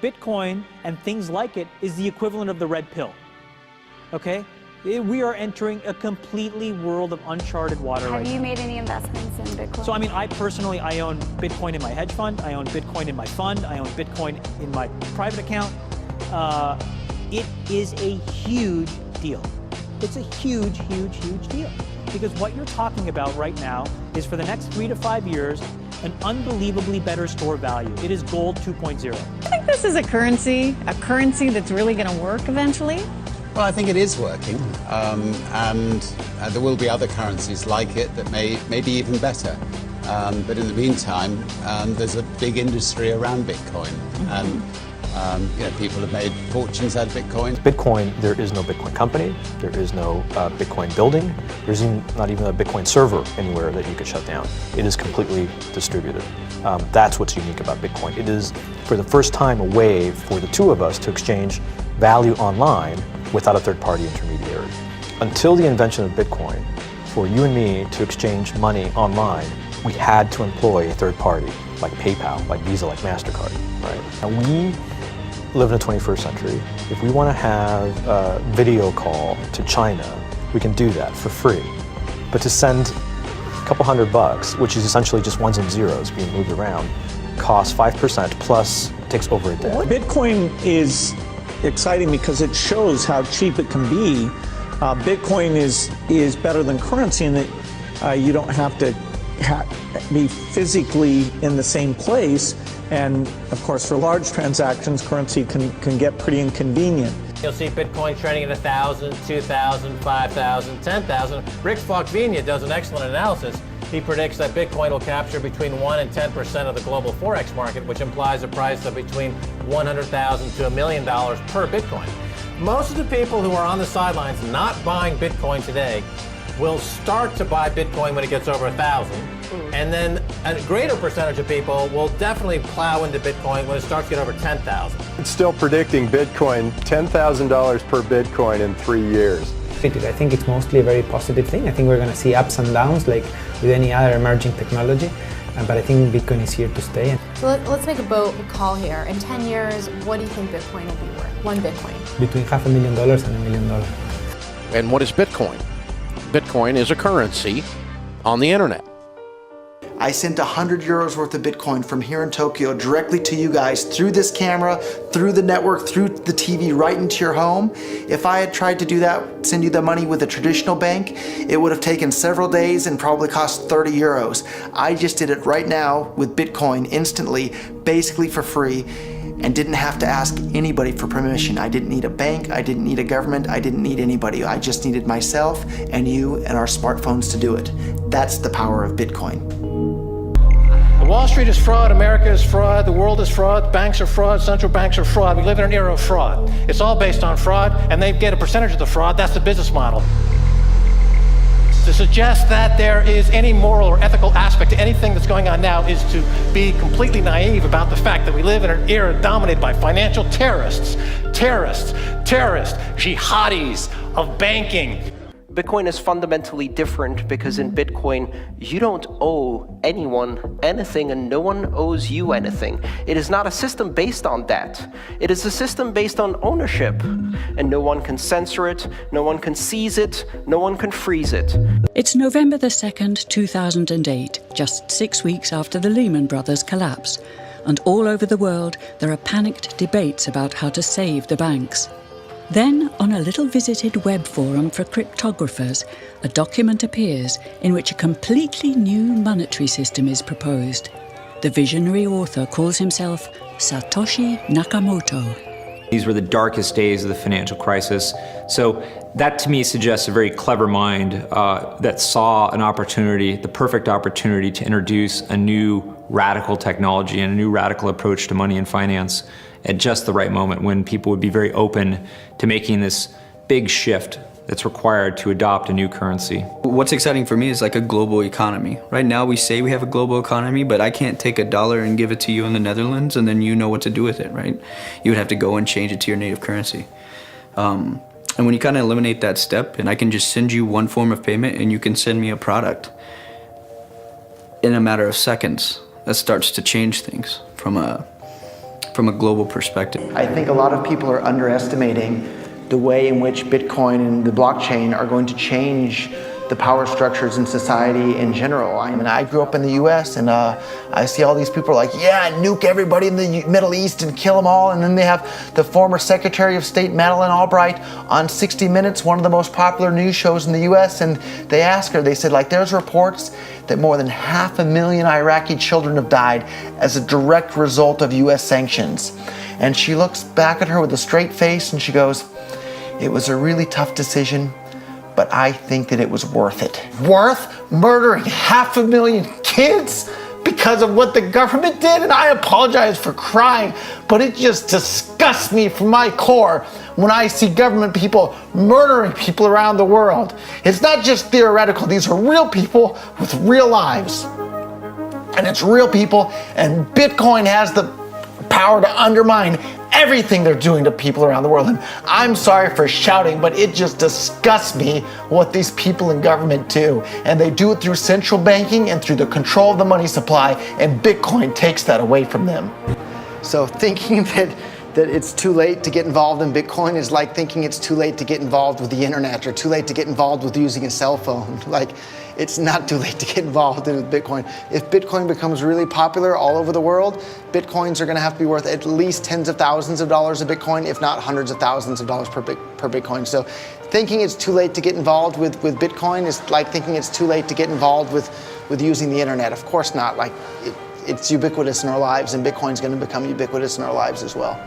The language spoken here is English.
Bitcoin and things like it is the equivalent of the red pill, okay? We are entering a completely world of uncharted water right now. Have you made any investments in Bitcoin? So, I mean, I personally, I own Bitcoin in my hedge fund, I own Bitcoin in my fund, I own Bitcoin in my private account. It is a huge deal. It's a huge, huge, huge deal. Because what you're talking about right now is for the next 3 to 5 years, an unbelievably better store value. It is gold 2.0. I think this is a currency that's really going to work eventually. Well, I think it is working, and there will be other currencies like it that may be even better. But in the meantime, there's a big industry around Bitcoin, and people have made fortunes out of Bitcoin. Bitcoin, there is no Bitcoin company, there is no Bitcoin building, there's not even a Bitcoin server anywhere that you could shut down. It is completely distributed. That's what's unique about Bitcoin. It is, for the first time, a way for the two of us to exchange value online without a third-party intermediary. Until the invention of Bitcoin, for you and me to exchange money online, we had to employ a third party, like PayPal, like Visa, like MasterCard, right? And we live in the 21st century. If we want to have a video call to China, we can do that for free. But to send a couple $100, which is essentially just ones and zeros being moved around, costs 5% plus takes over a day. Bitcoin is exciting because it shows how cheap it can be. Bitcoin is better than currency in that you don't have to be physically in the same place. And of course, for large transactions, currency can get pretty inconvenient. You'll see Bitcoin trading at 1,000, 2,000, 5,000, 10,000. Rick Falkvinia does an excellent analysis. He predicts that Bitcoin will capture between 1 and 10% of the global Forex market, which implies a price of between $100,000 to $1 million per Bitcoin. Most of the people who are on the sidelines not buying Bitcoin today will start to buy Bitcoin when it gets over 1,000. And then a greater percentage of people will definitely plow into Bitcoin when it starts to get over 10,000. It's still predicting Bitcoin $10,000 per Bitcoin in 3 years. I think it's mostly a very positive thing. I think we're going to see ups and downs like with any other emerging technology, but I think Bitcoin is here to stay. So let's make a call here. In 10 years, what do you think Bitcoin will be worth? One Bitcoin? Between $500,000 and $1 million. And what is Bitcoin? Bitcoin is a currency on the internet. I sent 100 euros worth of Bitcoin from here in Tokyo directly to you guys through this camera, through the network, through the TV, right into your home. If I had tried to do that, send you the money with a traditional bank, it would have taken several days and probably cost 30 euros. I just did it right now with Bitcoin instantly, basically for free, and didn't have to ask anybody for permission. I didn't need a bank, I didn't need a government, I didn't need anybody. I just needed myself and you and our smartphones to do it. That's the power of Bitcoin. Wall Street is fraud, America is fraud, the world is fraud, banks are fraud, central banks are fraud. We live in an era of fraud. It's all based on fraud, and they get a percentage of the fraud. That's the business model. To suggest that there is any moral or ethical aspect to anything that's going on now is to be completely naive about the fact that we live in an era dominated by financial terrorists, jihadis of banking. Bitcoin is fundamentally different because in Bitcoin, you don't owe anyone anything and no one owes you anything. It is not a system based on that. It is a system based on ownership. And no one can censor it, no one can seize it, no one can freeze it. It's November the 2nd, 2008, just 6 weeks after the Lehman Brothers collapse. And all over the world, there are panicked debates about how to save the banks. Then, on a little visited web forum for cryptographers, a document appears in which a completely new monetary system is proposed. The visionary author calls himself Satoshi Nakamoto. These were the darkest days of the financial crisis. So that to me suggests a very clever mind that saw an opportunity, the perfect opportunity to introduce a new radical technology and a new radical approach to money and finance at just the right moment when people would be very open to making this big shift that's required to adopt a new currency. What's exciting for me is like a global economy. Right now we say we have a global economy, but I can't take $1 and give it to you in the Netherlands and then you know what to do with it, right? You would have to go and change it to your native currency. And when you kind of eliminate that step and I can just send you one form of payment and you can send me a product in a matter of seconds, that starts to change things from from a global perspective. I think a lot of people are underestimating the way in which Bitcoin and the blockchain are going to change the power structures in society in general. I mean, I grew up in the US and I see all these people like, yeah, nuke everybody in the Middle East and kill them all. And then they have the former Secretary of State, Madeleine Albright, on 60 Minutes, one of the most popular news shows in the US. And they asked her, they said, like, there's reports that more than 500,000 Iraqi children have died as a direct result of US sanctions. And she looks back at her with a straight face and she goes, it was a really tough decision, but I think that it was worth it. Worth murdering 500,000 kids because of what the government did? And I apologize for crying, but it just disgusts me from my core when I see government people murdering people around the world. It's not just theoretical, these are real people with real lives. And it's real people, and Bitcoin has the power to undermine everything they're doing to people around the world. And I'm sorry for shouting, but it just disgusts me what these people in government do. And they do it through central banking and through the control of the money supply, and Bitcoin takes that away from them. So thinking that it's too late to get involved in Bitcoin is like thinking it's too late to get involved with the internet or too late to get involved with using a cell phone. Like, it's not too late to get involved in Bitcoin. If Bitcoin becomes really popular all over the world, Bitcoins are going to have to be worth at least tens of thousands of dollars a Bitcoin, if not hundreds of thousands of dollars per Bitcoin. So thinking it's too late to get involved with Bitcoin is like thinking it's too late to get involved with using the internet. Of course not. Like, it's ubiquitous in our lives, and Bitcoin's going to become ubiquitous in our lives as well.